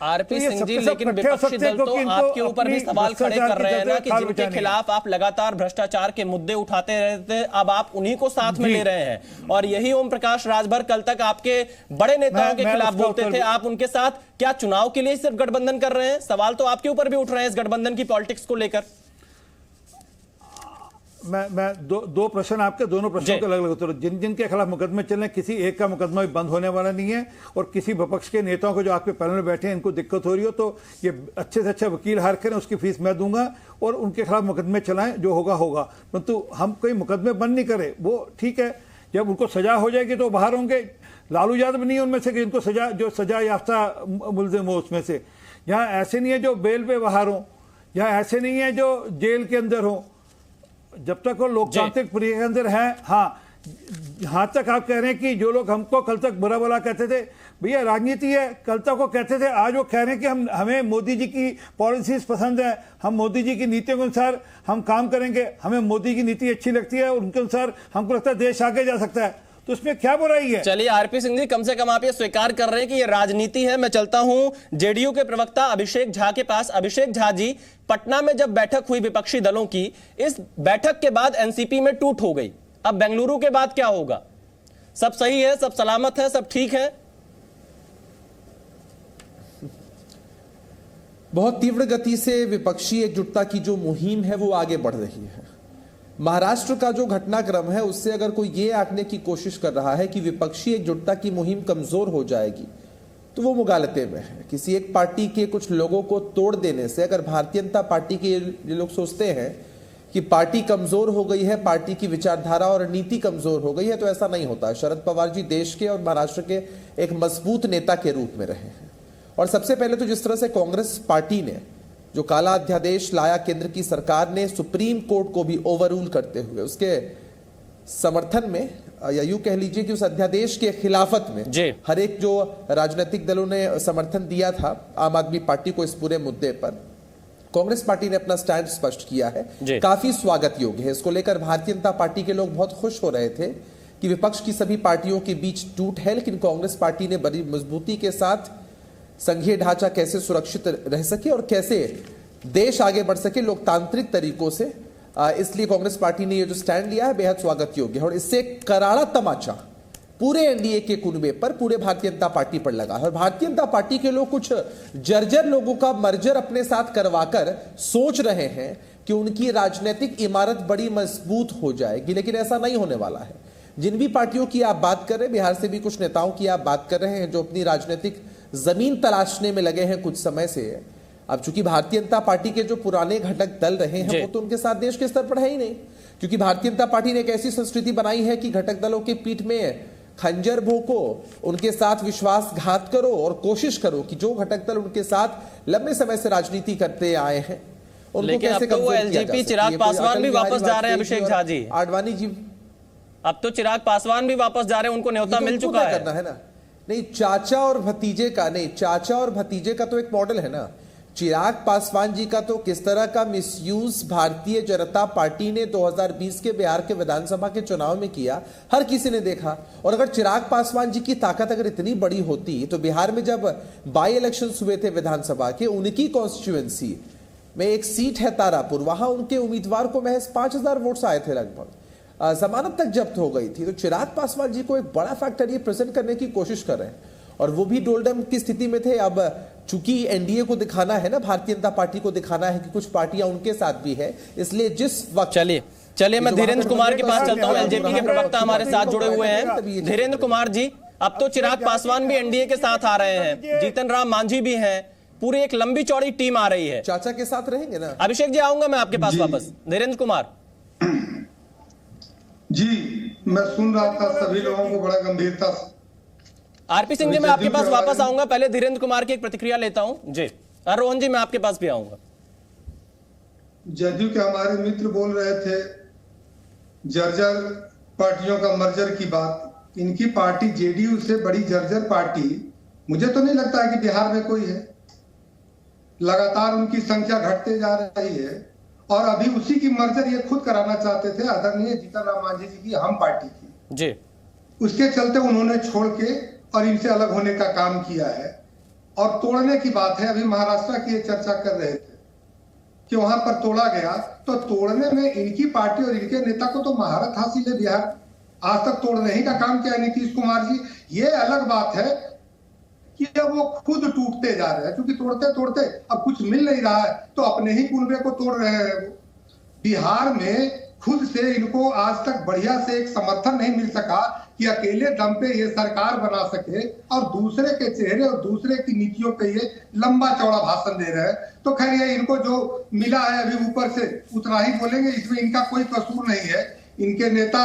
RP Singh ji, लेकिन विपक्षी दल तो आपके ऊपर भी सवाल खड़े कर रहे हैं ना कि जिनके खिलाफ आप लगातार भ्रष्टाचार के मुद्दे उठाते रहते थे, अब आप उन्हीं को साथ में ले रहे हैं। और यही ओम प्रकाश राजभर कल तक आपके बड़े नेताओं के खिलाफ बोलते थे, आप उनके साथ क्या चुनाव के लिए सिर्फ गठबंधन कर रहे हैं? सवाल तो आपके ऊपर भी उठ रहे हैं इस गठबंधन की पॉलिटिक्स को लेकर। मैं दो प्रश्न आपके, दोनों प्रश्नों के अलग अलग उत्तर। जिनके खिलाफ मुकदमे चल रहे हैं, किसी एक का मुकदमा भी बंद होने वाला नहीं है, और किसी विपक्ष के नेताओं को जो आपके पैनल में बैठे हैं इनको दिक्कत हो रही हो तो ये अच्छे से अच्छा वकील हायर करें, उसकी फीस मैं दूंगा और उनके खिलाफ मुकदमे चलाएं, जो होगा होगा। परंतु हम कोई मुकदमे बंद नहीं करें, वो ठीक है, जब उनको सजा हो जाएगी तो बाहर होंगे। लालू यादव नहीं है उनमें से कि इनको सजा, जो सजा याफ्ता मुलजिम हो उसमें से। यहाँ ऐसे नहीं है जो बेल पे बाहर हो, यहाँ ऐसे नहीं है जो जेल के अंदर हो। जब तक वो लोकतांत्रिक प्रक्रिया के अंदर है, हाँ, यहां तक आप कह रहे हैं कि जो लोग हमको कल तक बुरा भला कहते थे, भैया राजनीति है, कल तक वो कहते थे, आज वो कह रहे हैं कि हमें मोदी जी की पॉलिसीज पसंद है, हम मोदी जी की नीतियों के अनुसार हम काम करेंगे, हमें मोदी की नीति अच्छी लगती है और उनके अनुसार हमको लगता है देश आगे जा सकता है, तो उसमें क्या बुराई है? चलिए आरपी सिंह जी, कम से कम आप ये स्वीकार कर रहे हैं कि ये राजनीति है। मैं चलता हूं जेडीयू के प्रवक्ता अभिषेक झा के पास। अभिषेक झा जी, पटना में जब बैठक हुई विपक्षी दलों की, इस बैठक के बाद एनसीपी में टूट हो गई। अब बेंगलुरु के बाद क्या होगा? सब सही है, सब सलामत है, सब ठीक है? बहुत तीव्र गति से विपक्षी एकजुटता की जो मुहिम है वो आगे बढ़ रही है। महाराष्ट्र का जो घटनाक्रम है उससे अगर कोई ये आंकने की कोशिश कर रहा है कि विपक्षी एकजुटता की मुहिम कमजोर हो जाएगी तो वो मुगालते में है। किसी एक पार्टी के कुछ लोगों को तोड़ देने से अगर भारतीय जनता पार्टी के ये लोग सोचते हैं कि पार्टी कमजोर हो गई है, पार्टी की विचारधारा और नीति कमजोर हो गई है, तो ऐसा नहीं होता। शरद पवार जी देश के और महाराष्ट्र के एक मजबूत नेता के रूप में रहे हैं। और सबसे पहले तो जिस तरह से कांग्रेस पार्टी ने जो काला अध्यादेश लाया केंद्र की सरकार ने, सुप्रीम कोर्ट को भी ओवररूल करते हुए उसके समर्थन में, या यूं कह लीजिए कि उस अध्यादेश के खिलाफत में हर एक जो राजनीतिक दलों ने समर्थन दिया था आम आदमी पार्टी को इस पूरे मुद्दे पर, कांग्रेस पार्टी ने अपना स्टैंड स्पष्ट किया है, काफी स्वागत योग्य है। इसको लेकर भारतीय जनता पार्टी के लोग बहुत खुश हो रहे थे कि विपक्ष की सभी पार्टियों के बीच टूट है, लेकिन कांग्रेस पार्टी ने बड़ी मजबूती के साथ संघीय ढांचा कैसे सुरक्षित रह सके और कैसे देश आगे बढ़ सके लोकतांत्रिक तरीकों से, इसलिए कांग्रेस पार्टी ने ये जो स्टैंड लिया है बेहद स्वागत योग्य है। और इससे करारा तमाचा पूरे एनडीए के कुनबे पर, पूरे भारतीय जनता पार्टी पर लगा है। और भारतीय जनता पार्टी के लोग कुछ जर्जर लोगों का मर्जर अपने साथ करवाकर सोच रहे हैं कि उनकी राजनीतिक इमारत बड़ी मजबूत हो जाएगी, लेकिन ऐसा नहीं होने वाला है। जिन भी पार्टियों की आप बात कर रहे हैं, बिहार से भी कुछ नेताओं की आप बात कर रहे हैं जो अपनी राजनीतिक जमीन तलाशने में लगे हैं कुछ समय से। अब चूंकि भारतीय जनता पार्टी के जो पुराने घटक दल रहे हैं वो तो उनके साथ देश के स्तर पर है ही नहीं, क्योंकि भारतीय जनता पार्टी ने एक ऐसी संस्कृति बनाई है कि घटक दलों के पीठ में खंजर भोंको, उनके साथ विश्वासघात करो और कोशिश करो कि जो घटक दल उनके साथ लंबे समय से राजनीति करते आए हैं उनको कैसे कमजोर किया जा सके। चिराग पासवान भी वापस जा रहे हैं, अभिषेक झा जी, आडवाणी जी, अब तो चिराग पासवान भी वापस जा रहे हैं, उनको न्योता मिल चुका है। करना है ना, नहीं चाचा और भतीजे का, नहीं चाचा और भतीजे का तो एक मॉडल है ना। चिराग पासवान जी का तो किस तरह का मिसयूज भारतीय जनता पार्टी ने 2020 के बिहार के विधानसभा के चुनाव में किया, हर किसी ने देखा। और अगर चिराग पासवान जी की ताकत अगर इतनी बड़ी होती तो बिहार में जब बाई इलेक्शंस हुए थे विधानसभा के, उनकी कॉन्स्टिट्यूएंसी में एक सीट है तारापुर, वहां उनके उम्मीदवार को महज 5000 वोट्स आए थे लगभग, जमानत तक जब्त हो गई थी। तो चिराग पासवान जी को एक बड़ा फैक्टर ये प्रेजेंट करने की कोशिश कर रहे हैं, और वो भी डोलडम की स्थिति में थे। अब चूंकि एनडीए को दिखाना है ना, भारतीय जनता पार्टी को दिखाना है कि कुछ पार्टियां उनके साथ भी है, इसलिए जिस वक्त चलिए मैं धीरेन्द्र कुमार के पास चलता हूं। एलजेपी के प्रवक्ता हमारे साथ जुड़े हुए हैं। धीरेन्द्र कुमार जी, अब तो चिराग पासवान भी एनडीए के साथ आ रहे हैं, जीतन राम मांझी भी हैं, पूरी एक लंबी चौड़ी टीम आ रही है। चाचा के साथ रहेंगे ना? अभिषेक जी आऊंगा मैं आपके पास वापस। धीरेन्द्र कुमार जी, मैं सुन रहा था सभी लोगों को बड़ा गंभीरता से। आरपी सिंह जी, मैं आपके पास वापस आऊंगा, पहले धीरेन्द्र कुमार की एक प्रतिक्रिया लेता हूं जी। रोहन जी, मैं आपके पास भी आऊंगा। जदयू के हमारे मित्र बोल रहे थे जर्जर पार्टियों का मर्जर की बात। इनकी पार्टी जेडीयू से बड़ी जर्जर पार्टी मुझे तो नहीं लगता है कि बिहार में कोई है। लगातार उनकी संख्या घटते जा रही है, और अभी उसी की मर्जर ये खुद कराना चाहते थे आदरणीय जीतन राम मांझी जी की हम पार्टी की जी। उसके चलते उन्होंने छोड़ के और इनसे अलग होने का काम किया है। और तोड़ने की बात है, अभी महाराष्ट्र की एक चर्चा कर रहे थे कि वहां पर तोड़ा गया, तो तोड़ने में इनकी पार्टी और इनके नेता को तो महारत हासिल है। बिहार आज तक तोड़ने ही का काम किया नीतीश कुमार जी। ये अलग बात है कि अब वो खुद टूटते जा रहे हैं, क्योंकि तोड़ते तोड़ते अब कुछ मिल नहीं रहा है तो अपने ही कुनबे को तोड़ रहे हैं। वो बिहार में खुद से इनको आज तक बढ़िया से एक समर्थन नहीं मिल सका कि अकेले दम पे ये सरकार बना सके, और दूसरे के चेहरे और दूसरे की नीतियों पे ये लंबा चौड़ा भाषण दे रहे हैं। तो खैर ये इनको जो मिला है अभी ऊपर से उतना ही बोलेंगे, इसमें इनका कोई कसूर नहीं है। इनके नेता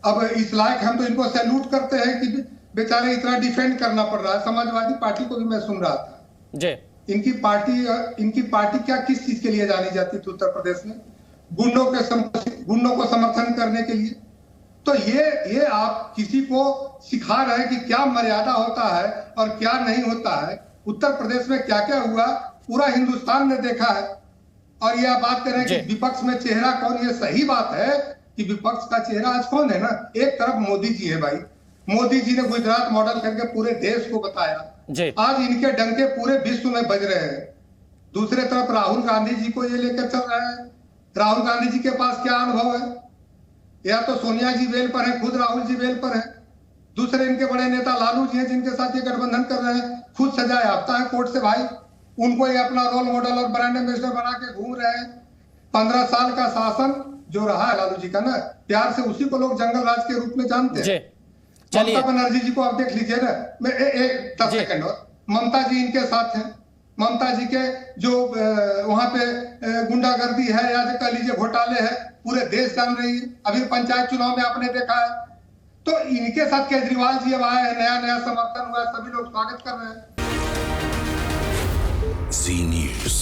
अब इस लायक, हम तो इनको सैल्यूट करते हैं कि बेचारे इतना डिफेंड करना पड़ रहा है। समाजवादी पार्टी को भी मैं सुन रहा था जी, इनकी पार्टी क्या किस चीज के लिए जानी जाती थी उत्तर प्रदेश में? गुंडों को समर्थन करने के लिए। तो ये आप किसी को सिखा रहे हैं कि क्या मर्यादा होता है और क्या नहीं होता है। उत्तर प्रदेश में क्या क्या हुआ पूरा हिंदुस्तान ने देखा है। और ये आप बात कर रहे हैं कि विपक्ष में चेहरा कौन, ये सही बात है कि विपक्ष का चेहरा आज कौन है ना। एक तरफ मोदी जी है भाई, मोदी जी ने गुजरात मॉडल करके पूरे देश को बताया, आज इनके डंके पूरे विश्व में बज रहे हैं। दूसरे तरफ राहुल गांधी जी को ये लेकर चल रहे हैं। राहुल गांधी जी के पास क्या अनुभव है? या तो सोनिया जी वेल पर है, खुद राहुल जी वेल पर है। दूसरे इनके बड़े नेता लालू जी हैं जिनके साथ ये गठबंधन कर रहे हैं, खुद सजा याफ्ता है कोर्ट से भाई। उनको ये अपना रोल मॉडल और ब्रांड एम्बेसडर बना के घूम रहे हैं। 15 साल का शासन जो रहा है लालू जी का ना, प्यार से उसी को लोग जंगल राज के रूप में जानते हैं। ममता बनर्जी जी को आप देख लीजिए ना, मैं 10 सेकंड और, ममता जी इनके साथ है। ममता जी के जो वहां पे गुंडागर्दी है या कह लीजिए घोटाले है, पूरे देश जान रही है। अभी पंचायत चुनाव में आपने देखा है। तो इनके साथ केजरीवाल जी अब आए हैं, नया नया समर्थन हुआ है, सभी लोग स्वागत कर रहे हैं। जी न्यूज़।